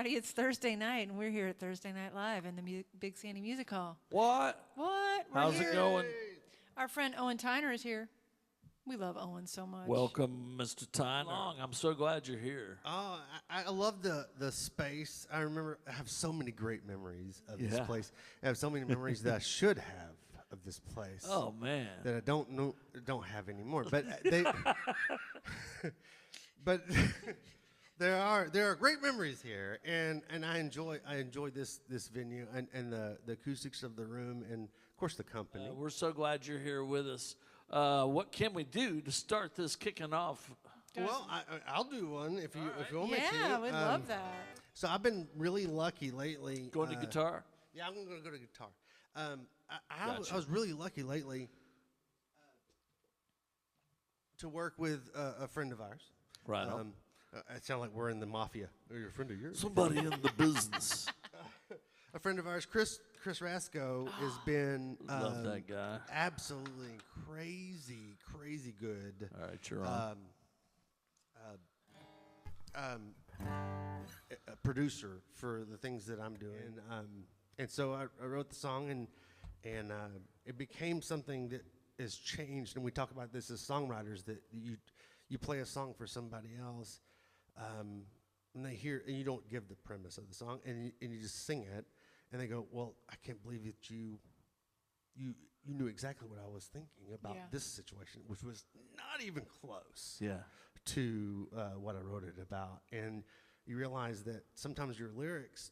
everybody. It's Thursday night, and we're here at Thursday Night Live in the Big Sandy Music Hall. What? What? We're How's here. it going? Our friend Owen Tiner is here. We love Owen so much. Welcome, Mr. Tiner. I'm so glad you're here. Oh, I love the space. I remember I have so many great memories of this place. I have so many memories that I should have of this place. Oh man, that I don't have anymore. But they, but there are great memories here, and I enjoy this venue and the acoustics of the room, and of course the company. We're so glad you're here with us. What can we do to start this kicking off? Well, I'll do one if you want me to. Yeah, we'd love that. So I've been really lucky lately. Going to guitar? Yeah, I'm going to go to guitar. I was really lucky lately to work with a friend of ours. Right on. It sounds like we're in the mafia. Or you're a friend of yours. Somebody in the business. A friend of ours, Chris Rasco, has been Love that guy. Absolutely crazy good. All right, you're on. A producer for the things that I'm doing, and so I wrote the song, and it became something that has changed. And we talk about this as songwriters, that you play a song for somebody else, and they hear, and you don't give the premise of the song, and you just sing it, and they go, "Well, I can't believe that you knew exactly what I was thinking about this situation," which was not even close. Yeah. To what I wrote it about. And you realize that sometimes your lyrics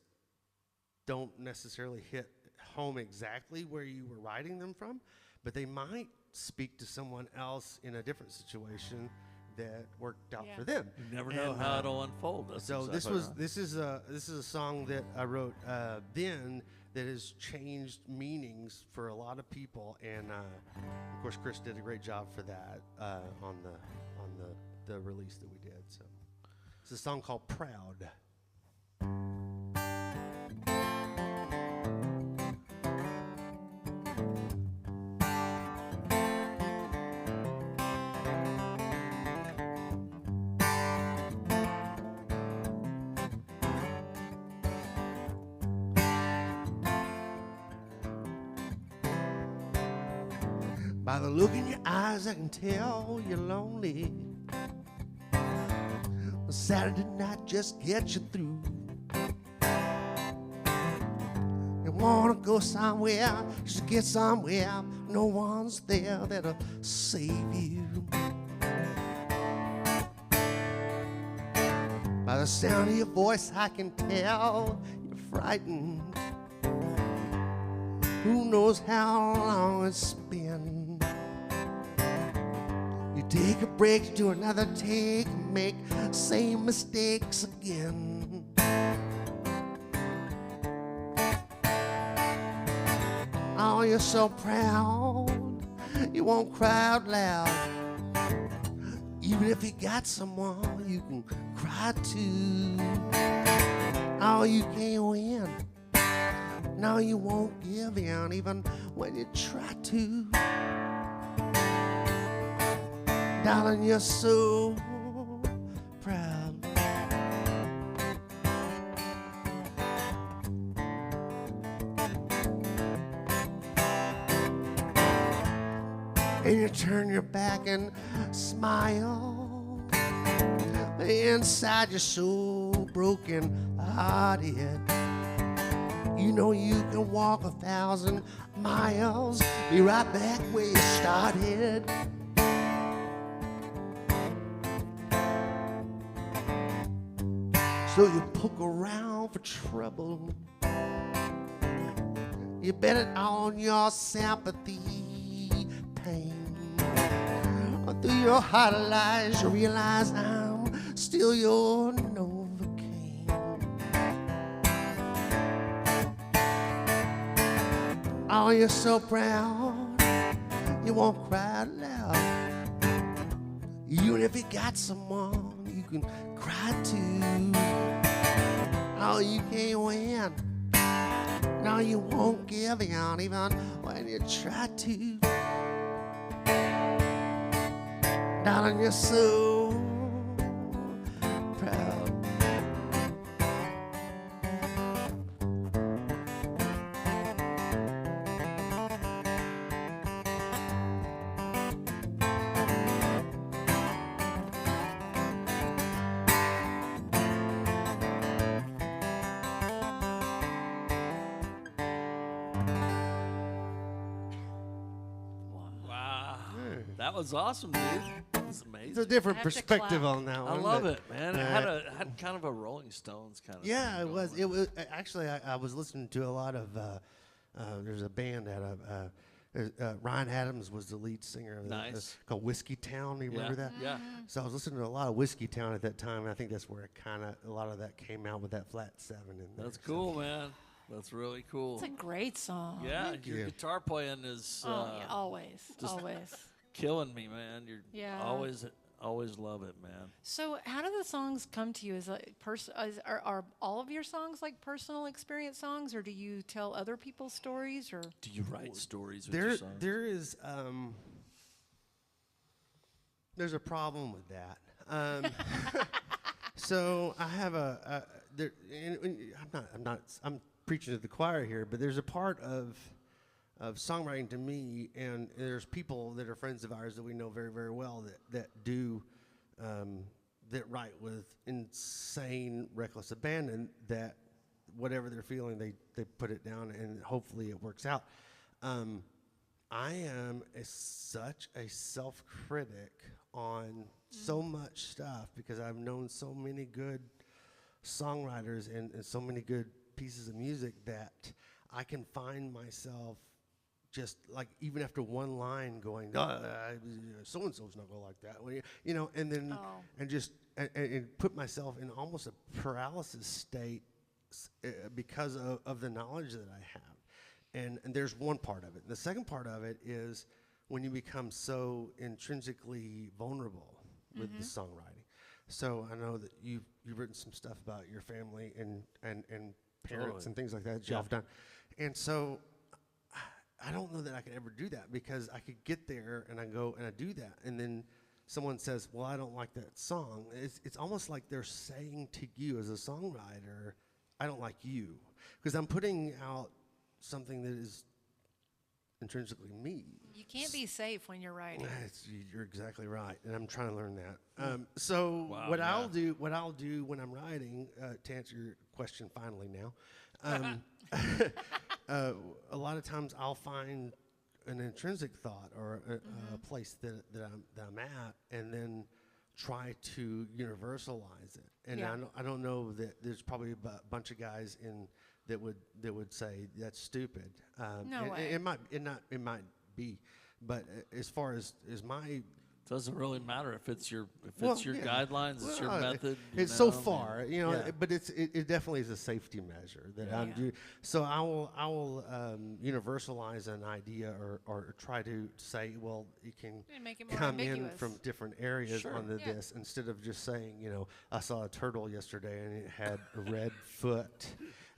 don't necessarily hit home exactly where you were writing them from, but they might speak to someone else in a different situation that worked out for them. You never know how it'll unfold. That's so exactly this is a song that I wrote then that has changed meanings for a lot of people, and of course Chris did a great job for that on the release that we did. So it's a song called Proud. By the look in your eyes, I can tell you're lonely. Saturday night just get you through. You wanna go somewhere, just get somewhere. No one's there that'll save you. By the sound of your voice, I can tell you're frightened. Who knows how long it's been? You take a break, do another take, make same mistakes again. Oh, you're so proud, you won't cry out loud. Even if you got someone you can cry to. Oh, you can't win. No, you won't give in even when you try to. Darling, you're so proud. And you turn your back and smile. Inside you're so broken hearted. You know you can walk 1,000 miles, be right back where you started. So you poke around for trouble. You bet it on your sympathy, pain. Through your heart of lies, you realize I'm still your Novocaine. Oh, you're so proud, you won't cry out loud. Even if you got someone you can cry to. Oh, you can't win. No, you won't give in even when you try to. Darling, you're so proud. That was awesome, dude. That's amazing. It's a different I have to perspective clap. on that one. I love but, it, man. It had kind of a Rolling Stones kind of. Yeah, thing it was. going It was actually. I was listening to a lot of. There's a band Ryan Adams was the lead singer of Nice. called Whiskey Town. You remember that? Yeah. So I was listening to a lot of Whiskey Town at that time. And I think that's where it a lot of that came out with that flat 7 in there. That's cool, man. That's really cool. It's a great song. Yeah, Thank your you. guitar playing is Oh, yeah, always, just- always. killing me, man. You're Yeah. always love it, man. So, how do the songs come to you? Is like are all of your songs like personal experience songs, or do you tell other people's stories? Or Do you write stories with your songs? There is there's a problem with that. So I have I'm preaching to the choir here, but there's a part of songwriting to me, and there's people that are friends of ours that we know very, very well that do that write with insane, reckless abandon. That whatever they're feeling, they put it down, and hopefully it works out. I am such a self-critic on so much stuff because I've known so many good songwriters and so many good pieces of music that I can find myself just like even after one line going, so and so's not gonna like that, and then and put myself in almost a paralysis state because of the knowledge that I have. And there's one part of it. The second part of it is when you become so intrinsically vulnerable with the songwriting. So I know that you've written some stuff about your family and parents and things like that y'all have done. And so I don't know that I could ever do that because I could get there and I go and I do that. And then someone says, well, I don't like that song. It's almost like they're saying to you as a songwriter, I don't like you. Because I'm putting out something that is intrinsically me. you can't be safe when you're writing. You're exactly right, and I'm trying to learn that. So Wow, what yeah. I'll do when I'm writing, to answer your question finally now, a lot of times I'll find an intrinsic thought or a place that I'm at, and then try to universalize it. And Yeah. I don't know that there's probably a bunch of guys that would say that's stupid. No and way. It might be, but as far as my Doesn't really matter if it's your Well, your yeah. guidelines, it's your Well, method. It's so far, but it definitely is a safety measure that I'm Yeah. doing. So I will universalize an idea or try to say, well, you can And make it more come in ambiguous. from different areas Sure. on Yeah. this instead of just saying, I saw a turtle yesterday and it had a red foot.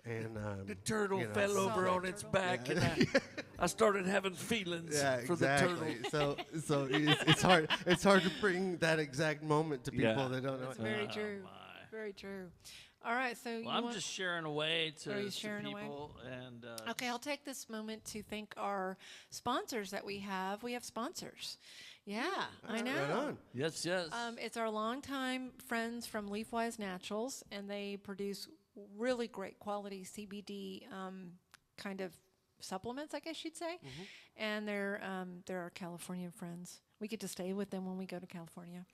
And The turtle you know, fell Saw over that on its turtle. back, Yeah. and I started having feelings Yeah, for exactly. the turtle. So it's hard. It's hard to bring that exact moment to people Yeah. that don't know. That's very Oh, true. my. Very true. All right, so you Well, I'm want just sharing away Are you to sharing away? people, and Okay, I'll take this moment to thank our sponsors that we have. We have sponsors. Yeah, I know. Right on. yes. It's our longtime friends from Leafwize Naturals, and they produce really great quality CBD kind of supplements, I guess you'd say. And they're our California friends. We get to stay with them when we go to California.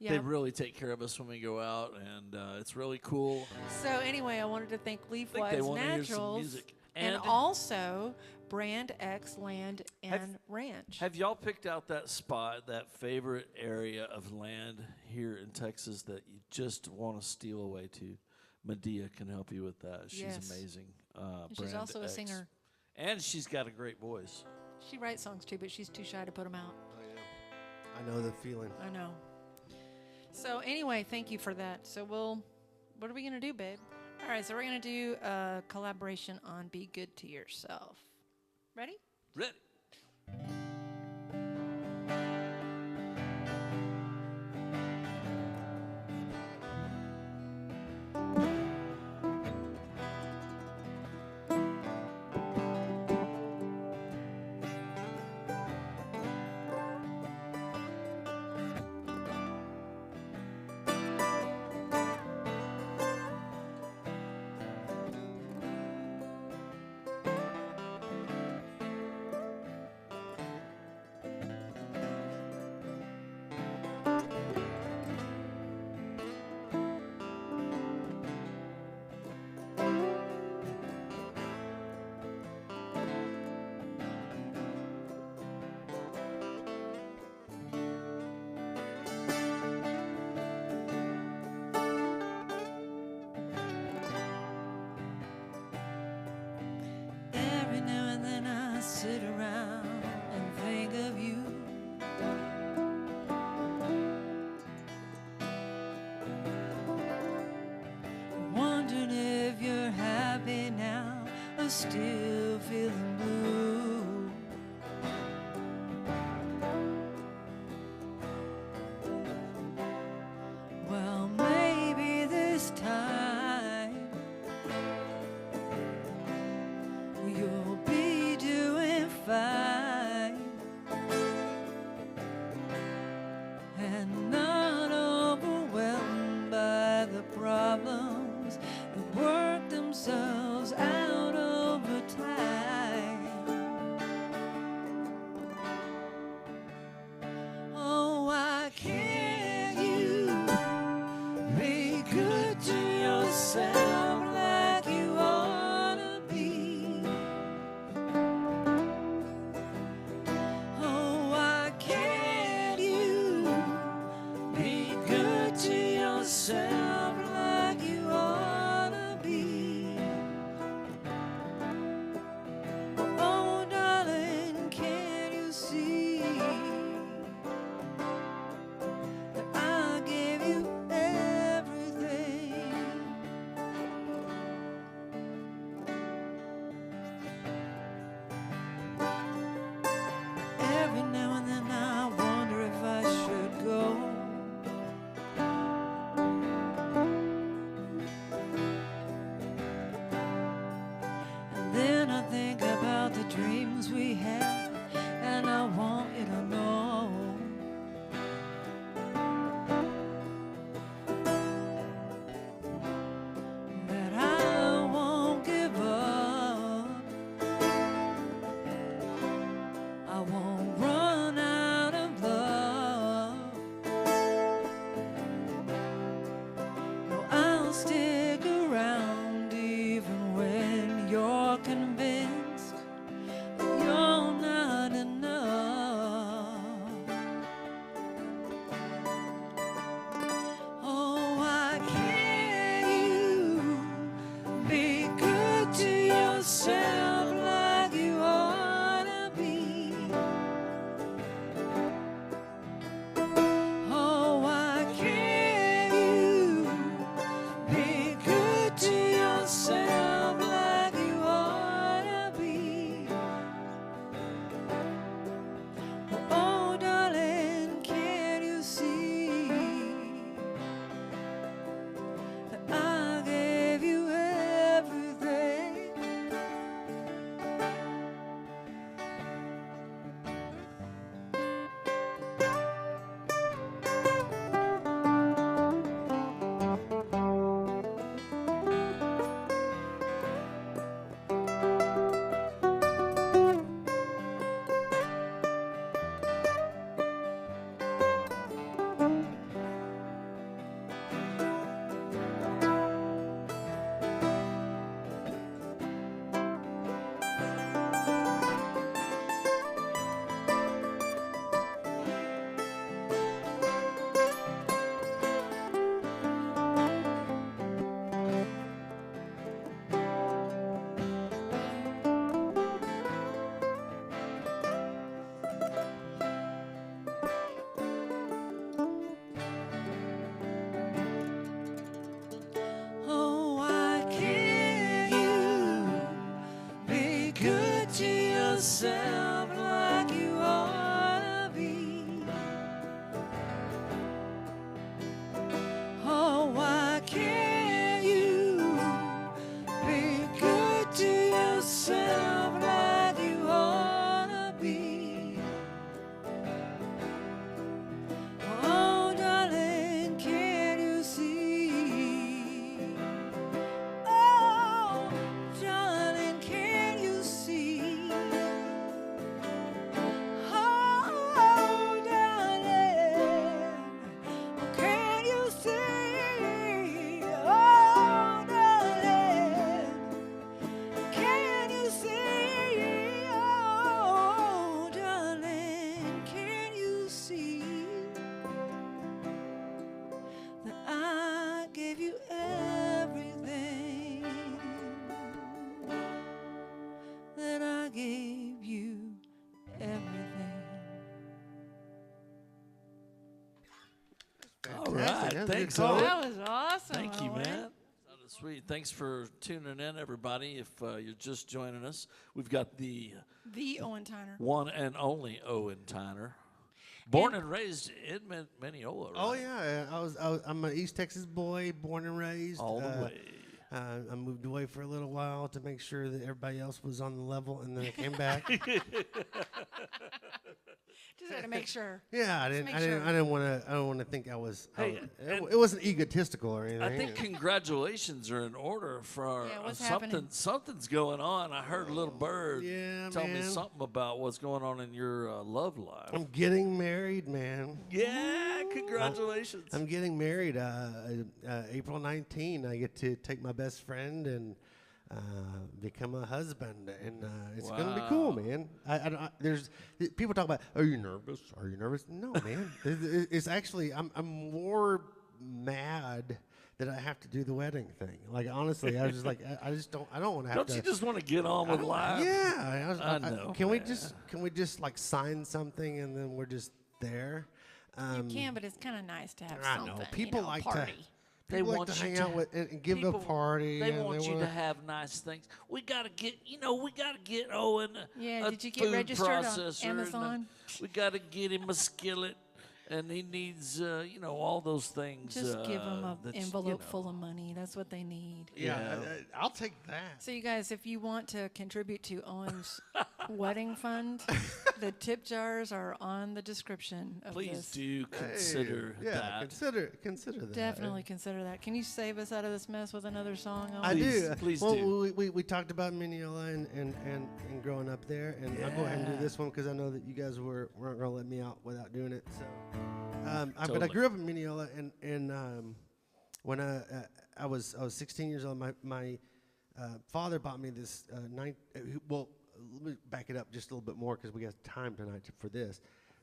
They Yeah. really take care of us when we go out, and it's really cool. So anyway, I wanted to thank I think they Leafwize want to hear some Naturals music. and also Brand X Land and Ranch. Have y'all picked out that spot, that favorite area of land here in Texas that you just want to steal away to? Medea can help you with that. She's Yes. amazing. And she's Brand also a X. singer. And she's got a great voice. She writes songs too, but she's too shy to put them out. I know the feeling. I know. So anyway, thank you for that. So what are we going to do, babe? All right, so we're going to do a collaboration on Be Good to Yourself. Ready? Ready. still feeling blue. Well, maybe this time you'll be doing fine and not overwhelmed by the problems that work themselves out over time. Oh, why can't you be good to yourself like you ought to be? Oh, why can't you be good to yourself like you ought to be? Oh, darling, can't you see that I gave you everything? Every now and then I wonder if I should go. And then I think about the dreams we had, and I want you to know that I won't give up. I won't run out of love. No, I'll stick around even when you're convinced that you're not enough. Oh, why can't you be good to yourself like you ought to be? Oh, why can't you be good to yourself like you ought to be? Oh, darling, can't you see that I gave you everything? Oh, why can't you be good to yourself like you ought to be? Oh, why can't you be good to yourself like you ought to be? Oh, darling, can't you see? Oh, darling, can't you see? Oh, darling, can't you see? Oh, darling, can you see? Oh, darling, can you see that I gave you everything? That I gave you everything. All Fantastic. right. That was a good Thanks, call. Owen. That was awesome. Thank you, Owen. man. That was sweet. Thanks for tuning in, everybody. If you're just joining us, we've got the Owen Tiner. one and only Owen Tiner. Born and raised in Mineola, right? Oh yeah, I'm an East Texas boy, born and raised. All the way. I moved away for a little while to make sure that everybody else was on the level, and then I came back. Just had to make sure. Yeah, I didn't want to think I was. Hey, it wasn't egotistical or anything. I think congratulations are in order for Yeah, what's something. happening? Something's going on. I heard a little bird tell me man. something about what's going on in your love life. I'm getting married, man. Yeah, congratulations. I'm getting married April 19. I get to take my best friend and become a husband, and it's gonna be cool, man. There's people talk about, are you nervous? Are you nervous? No, man. It's actually I'm more mad that I have to do the wedding thing. Like honestly, I was just like I don't want to have Don't to. you just want to get on with life? Yeah, I know. Can we just like sign something and then we're just there? You can, but it's kind of nice to have I something. know people like party. They People want like to you hang out with and give a party. They and want you wanna- to have nice things. We gotta get Owen. Yeah, a did you get food registered on processor, and Amazon? we gotta get him a skillet, and he needs all those things. Just give them an that, envelope full of money. That's what they need. Yeah, I'll take that. So you guys, if you want to contribute to Owen's wedding fund, the tip jars are on the description of Please this. do consider that. Consider that. Definitely consider that. Can you save us out of this mess with another song, Owen? I do. Please well, do. We talked about Mineola and growing up there, and I'll go ahead and do this one because I know that you guys weren't going to let me out without doing it. So, but I Totally. grew up in Mineola, and when I was 16 years old, my father bought me this well, let me back it up just a little bit more because we got time tonight for this.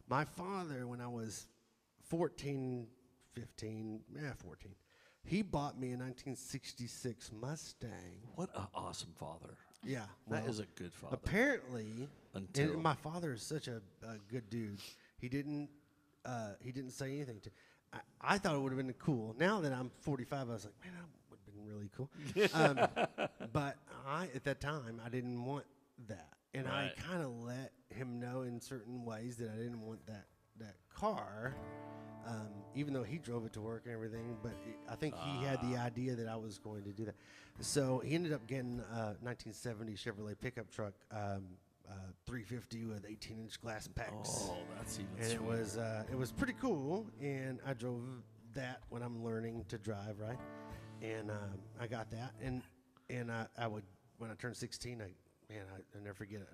My father, when I was 14, he bought me a 1966 Mustang. What an awesome father. Yeah, That well, is a good father. apparently. Until And my father is such a good dude. He didn't say anything to. I thought it would have been cool. Now that I'm 45, I was like, man, that would have been really cool. But at that time, I didn't want that, and I Right. kind of let him know in certain ways that I didn't want that car. Even though he drove it to work and everything, but I think he had the idea that I was going to do that. So he ended up getting a 1970 Chevrolet pickup truck, 350 with 18-inch glass packs. Oh, that's even And sweeter. it was pretty cool, and I drove that when I'm learning to drive, right? And I got that, and I would, when I turned 16, I never forget it.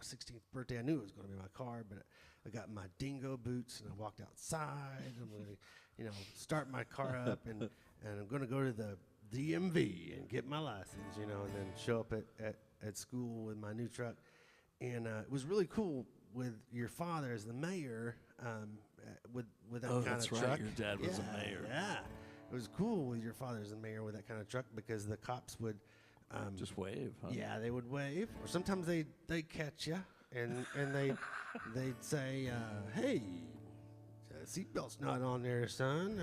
16th birthday, I knew it was going to be my car, but I got my dingo boots and I walked outside. I'm going to, start my car up, and I'm going to go to the DMV and get my license, and then show up at school with my new truck. And it was really cool with your father as the mayor, with that kind that's of right. truck. Your dad was a mayor. Yeah, it was cool with your father as the mayor with that kind of truck because the cops would Just wave, huh? yeah, they would wave, or sometimes they catch you and they'd say, "Hey, seatbelt's not on there, son.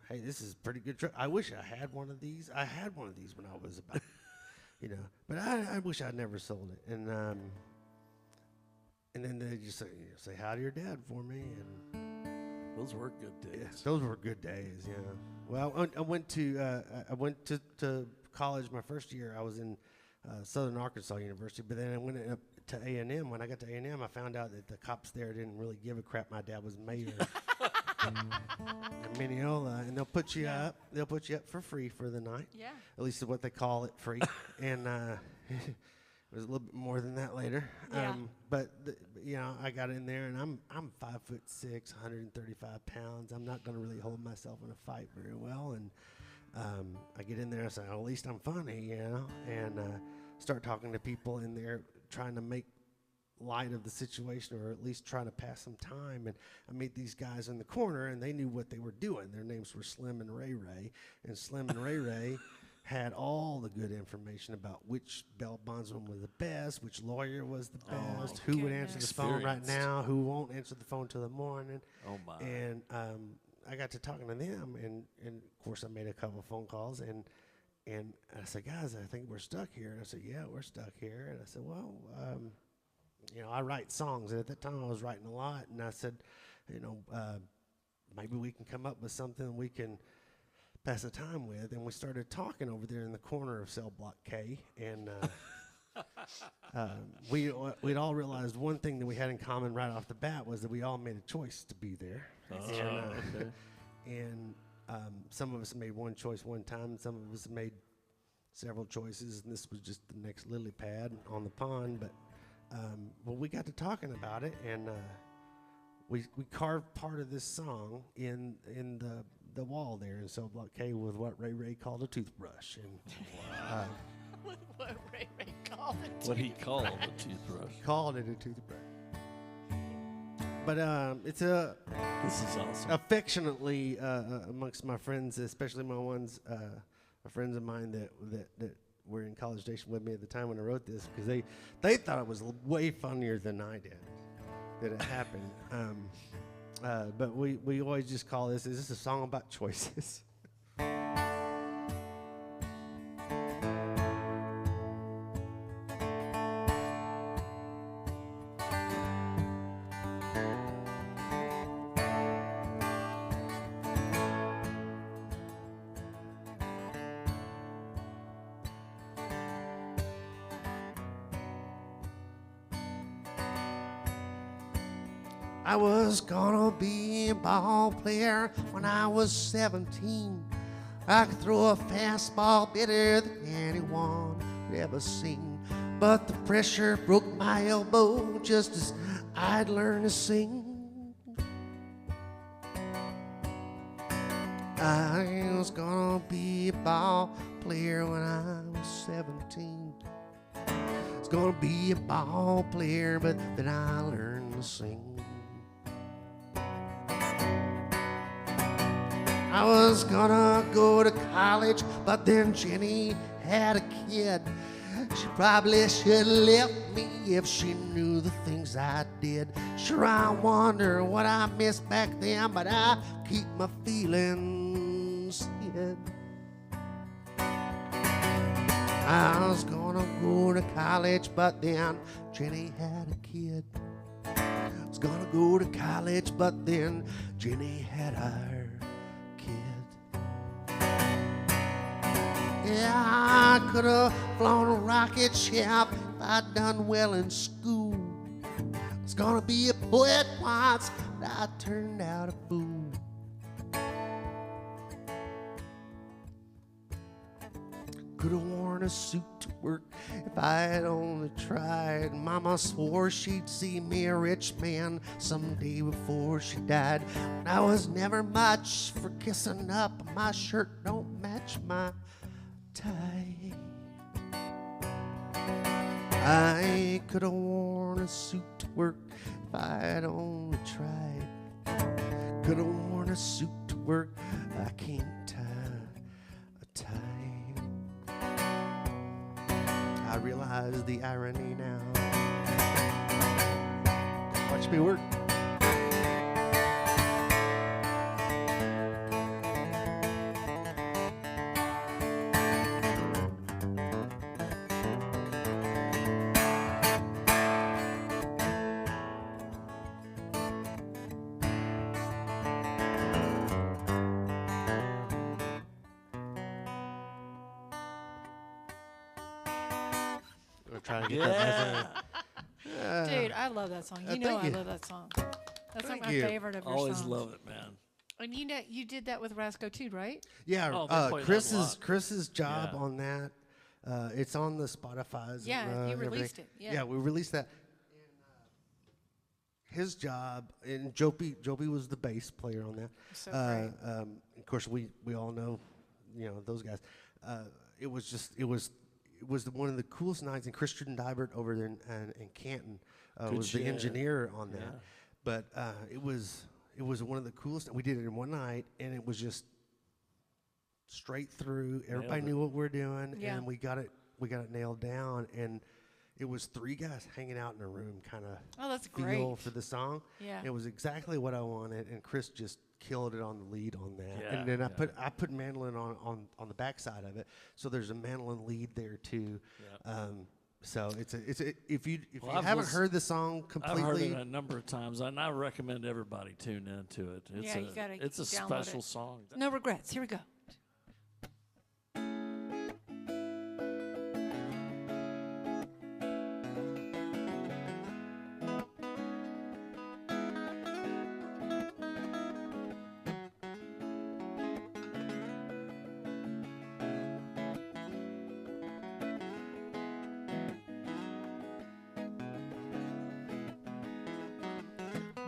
Hey, this is a pretty good truck. I wish I had one of these. I had one of these when I was about, but I wish I'd never sold it." And then they just say hi to your dad for me, and Those were good days. yeah, those were good days. Yeah. Well, I went to college my first year. I was in Southern Arkansas University, but then I went up to A&M. When I got to A&M, I found out that the cops there didn't really give a crap. My dad was mayor in Mineola, and they'll put you up. They'll put you up for free for the night. Yeah. At least what they call it, free. And it was a little bit more than that later. Yeah. But I got in there, and I'm 5'6", 135 pounds. I'm not going to really hold myself in a fight very well. And I get in there and say, at least I'm funny, and start talking to people in there, trying to make light of the situation, or at least trying to pass some time. And I meet these guys in the corner, and they knew what they were doing. Their names were Slim and Ray Ray, and Slim and Ray Ray had all the good information about which bail bondsman was the best, which lawyer was the best, who would answer the phone right Experienced. now, who won't answer the phone till the morning. Oh, my. And I got to talking to them, and of course I made a couple phone calls, and I said, guys, I think we're stuck here. And I said, yeah, we're stuck here. And I said, well, I write songs, and at that time I was writing a lot, and I said, maybe we can come up with something we can pass the time with. And we started talking over there in the corner of Cell Block K, and we'd all realized one thing that we had in common right off the bat was that we all made a choice to be there. Okay. And some of us made one choice one time, and some of us made several choices, and this was just the next lily pad on the pond. But we got to talking about it, and we carved part of this song in the wall there in Cell Block K with what Ray called a toothbrush. And What Ray called it. What he called a toothbrush. called it a toothbrush. But it's This is awesome. affectionately amongst my friends, especially my ones, friends of mine that were in College Station with me at the time when I wrote this, because they thought it was way funnier than I did that it happened. But we always just call this, is this a song about choices? I was gonna be a ball player when I was 17. I could throw a fastball better than anyone could ever seen. But the pressure broke my elbow just as I'd learn to sing. I was gonna be a ball player when I was 17. I was gonna be a ball player, but then I learned to sing. I was gonna go to college, but then Jenny had a kid. She probably should have left me if she knew the things I did. Sure, I wonder what I missed back then, but I keep my feelings hid. I was gonna go to college, but then Jenny had a kid. I was gonna go to college, but then Jenny had her kid. Yeah, I could have flown a rocket ship if I'd done well in school. I was gonna be a poet once, but I turned out a fool. Could have worn a suit to work if I had only tried. Mama swore she'd see me a rich man someday before she died. But I was never much for kissing up. My shirt don't match my tie. I could have worn a suit to work if I had only tried. Could have worn a suit to work. I can't tie a tie. I realize the irony now. Watch me work. Trying to get that. Dude, I love that song. You know thank I you. love that song. That's Thank like my you. favorite of your Always songs. love it, man. And you did that with Rasco too, right? Yeah, Oh, they play that a lot. Chris's job Yeah. on that. It's on the Spotify's. Yeah, and, you everything. released it, yeah. we released that. And, his job, and Joby was the bass player on that. So great. Of course, we all know, those guys. It was one of the coolest nights, and Christian Dybert over there in Canton was the shit. engineer on that. Yeah. But it was one of the coolest. We did it in one night, and it was just straight through. Everybody Nailed it. knew what we're doing, Yeah. and we got it nailed down. And it was three guys hanging out in a room, kind of Oh, that's feel great. for the song. Yeah. It was exactly what I wanted, and Chris just killed it on the lead on that. Yeah, And then yeah. I put mandolin on the backside of it, so there's a mandolin lead there too. Yeah. So if you Well, I've haven't listened- heard the song completely, I've heard it a number of times, and I recommend everybody tune into it. It's Yeah, you gotta it's a download special it. song. No regrets. Here we go.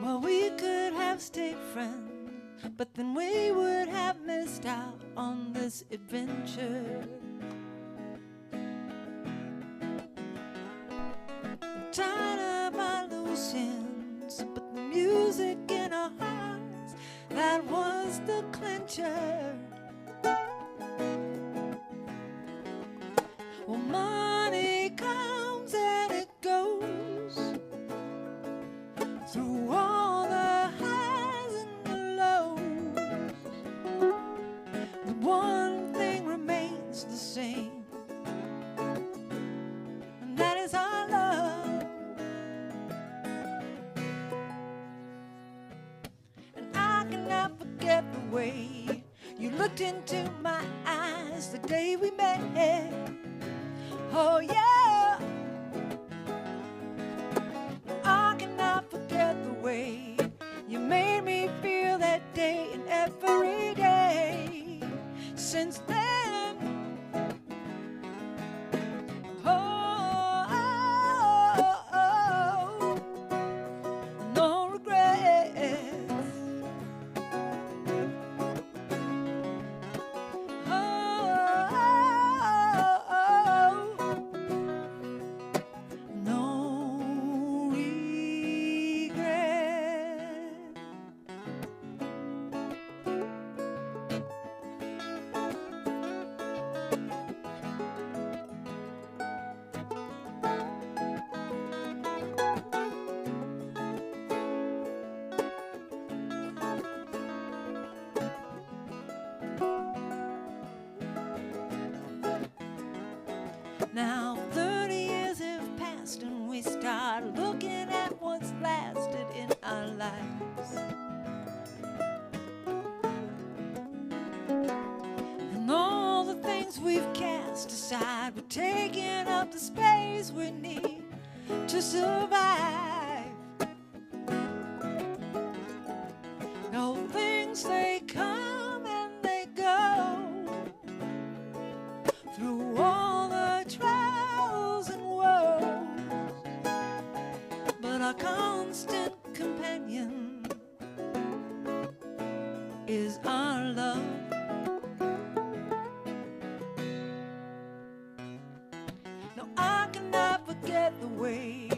Well, we could have stayed friends, but then we would have missed out on this adventure. Tied up my loose ends, but the music in our hearts, that was the clincher. Well, money comes and it goes through all the highs and the lows. The one thing remains the same, and that is our love. And I cannot forget the way you looked into my eyes the day we met. Oh yeah, I cannot forget the way you made me feel that day and every day since then. Oh, no regrets. No regret. Now 30 years have passed and we start looking at what's lasted in our lives. And all the things we've cast aside, we're taking up the space we need to survive. No, things they come and they go through all the trials and woes, but our constant companion is our love. No, I cannot forget the way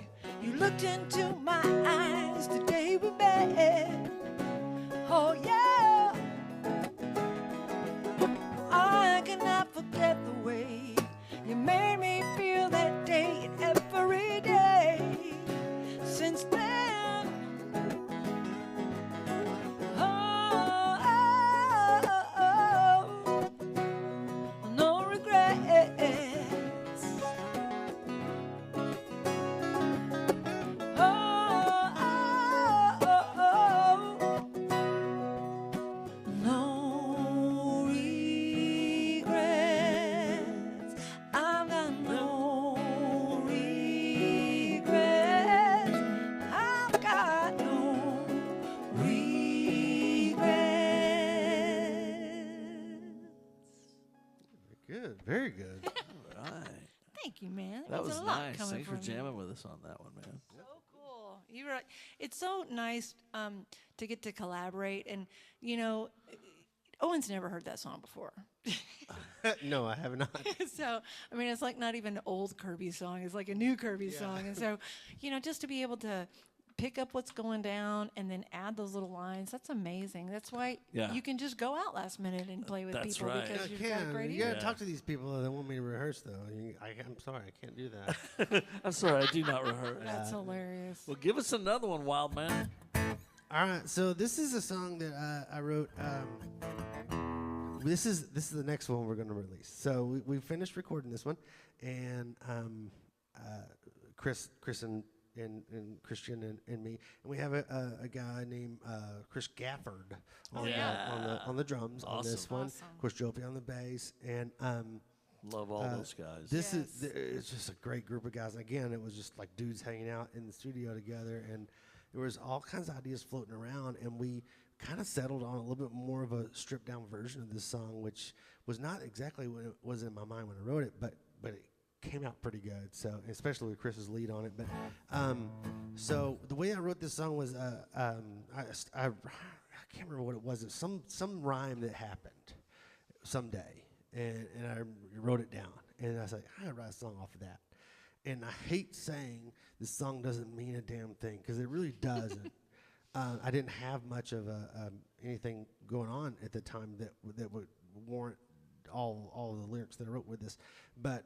you looked into my eyes the day we met. Oh yeah, I cannot forget the way you made me feel that day and every day since then. Oh, no regrets. No regrets. I've got no regrets. I've got no regrets. good, very good. All right. Thank you, man. That means was a lot nice. coming Thanks for from you. jamming with us on that one, man. So cool. You were. It's so nice to get to collaborate, and you know, Owen's never heard that song before. No, I have not. So I mean, it's like not even an old Kirbys song; it's like a new Kirbys song. And so, you know, just to be able to pick up what's going down and then add those little lines—that's amazing. That's why Yeah. you can just go out last minute and play with That's people right. because I you've got a can. great You ear. gotta Yeah. talk to these people that want me to rehearse, though. I'm sorry, I can't do that. I'm sorry, I do not rehearse. That's hilarious. Well, give us another one, Wild Man. All right, so this is a song that I wrote. This is the next one we're going to release. So we finished recording this one, and Chris and Christian and me, and we have a guy named Chris Gafford on the drums on this one. Awesome. Of course, Jopi on the bass, and Love all those guys. this is it's just a great group of guys. Again, it was just like dudes hanging out in the studio together, and there was all kinds of ideas floating around, and we kind of settled on a little bit more of a stripped down version of this song, which was not exactly what it was in my mind when I wrote it, but it came out pretty good. So especially with Chris's lead on it. But so the way I wrote this song was I can't remember what it was. It was some rhyme that happened someday, and I wrote it down, and I was like, I gotta write a song off of that. And I hate saying this song doesn't mean a damn thing, because it really doesn't. I didn't have much of anything going on at the time that would warrant all the lyrics that I wrote with this. But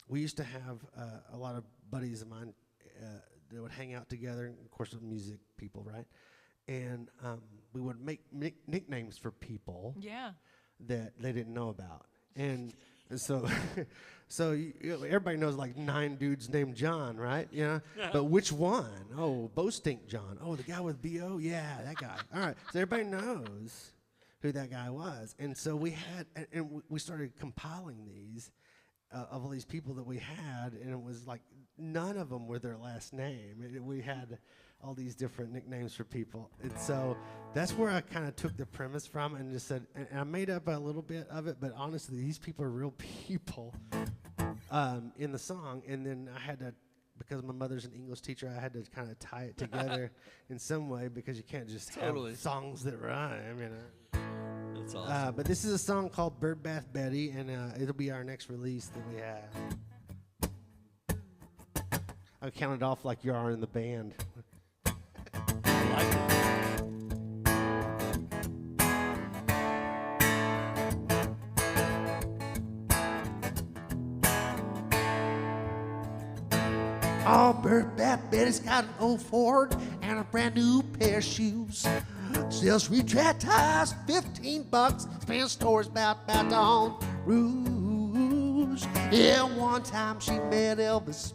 we used to have a lot of buddies of mine that would hang out together, and of course, music people, right? And we would make nicknames for people that they didn't know about. And so everybody knows like 9 dudes named John, right? Yeah. But which one? Oh, Bo Stink John. Oh, the guy with B.O.? Yeah, that guy. All right. So everybody knows who that guy was. And so we had, and we started compiling these of all these people that we had, and it was like none of them were their last name. We had all these different nicknames for people. And so that's where I kind of took the premise from and just said, and I made up a little bit of it, but honestly, these people are real people in the song. And then I had to, because my mother's an English teacher, I had to kind of tie it together in some way, because you can't just have songs that rhyme, you know. That's awesome. But this is a song called Bird Bath Betty, and it'll be our next release that we have. I'll count it off like you are in the band. I like it. Oh, Bird Bath Betty's got an old Ford and a brand new pair of shoes. Sells retread tires, $15. Spends stores about on Rouge. Yeah, one time she met Elvis.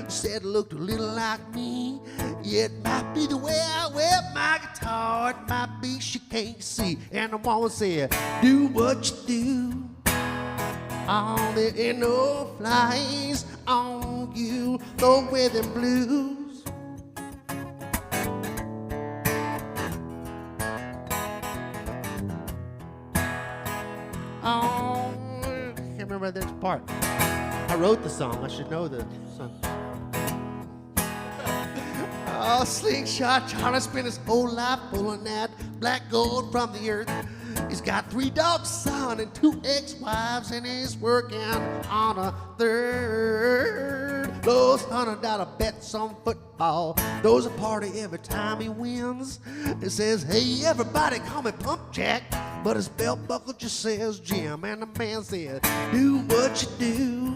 Said looked a little like me. Yeah, it might be the way I wear my guitar. It might be she can't see. And the woman said, do what you do. All there ain't no flies on you, the weather blues. Oh, I can't remember this part. I wrote the song. I should know the song. Oh, slingshot, Charlie spent his whole life pulling that black gold from the earth. He's got 3 dogs, son, and 2 ex-wives, and he's working on a 3rd. Those $100 bets on football, those a party every time he wins. It says, hey, everybody call me Pump Jack, but his belt buckle just says Jim. And the man said, do what you do.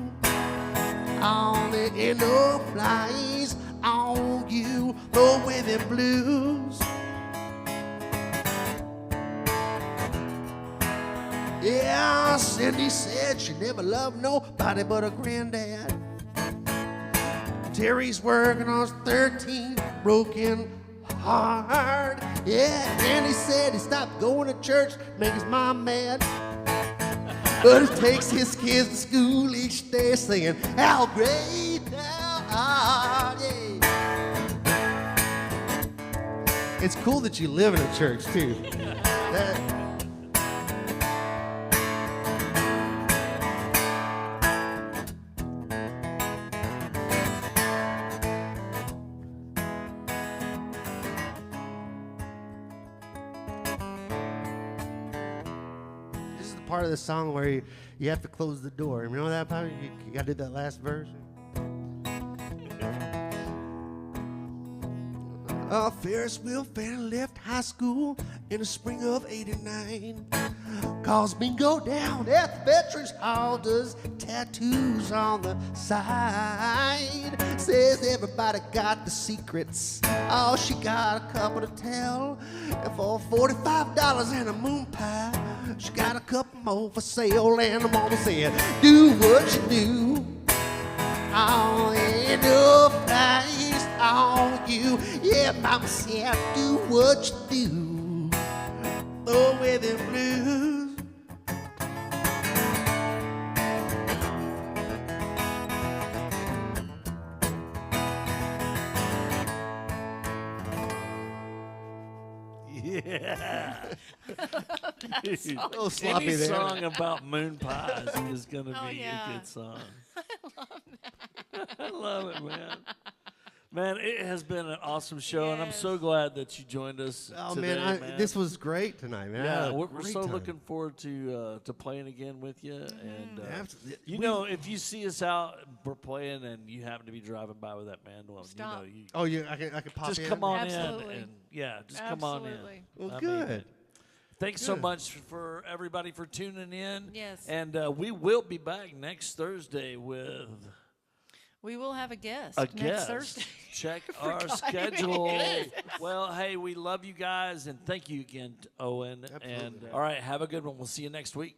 Only in no flies on you, the weather blues. Yeah, Cindy said she never loved nobody but her granddad. Terry's working on his 13th broken heart. Yeah, and he said he stopped going to church, make his mom mad. But he takes his kids to school each day singing, how great thou art. Yeah. It's cool that you live in a church, too. Part of the song where you have to close the door. Remember that part? You gotta do that last verse. Ferris Wheel fan left high school in the spring of '89. Cause bingo down at the Veterans Hall does tattoos on the side. Says everybody got the secrets. Oh, she got a couple to tell. And for $45 and a moon pie, she got a couple more for sale. And the mama said, do what you do. Oh, ain't no price on you. Yeah, mama said, do what you do. Throw away the blues. Yeah. Dude, little sloppy any there. song about moon pies is going to be yeah. a good song. I love it, man. Man, it has been an awesome show, and I'm so glad that you joined us Oh today, man, this was great tonight, man. I had yeah, a we're great so time. looking forward to playing again with you. And Absolutely. you know, if you see us out, we're playing, and you happen to be driving by with that mandolin, Stop. you know, you Oh, yeah, I can pop just in. come on Absolutely. in, and yeah, just come on in. Absolutely. Well, I mean good. it. Thanks so Good. much for everybody for tuning in. Yes. And we will be back next Thursday with We will have a guest a next guest. Thursday. Check our Forgot. schedule. Well, hey, we love you guys, and thank you again, Owen. Absolutely, And man. all right, have a good one. We'll see you next week.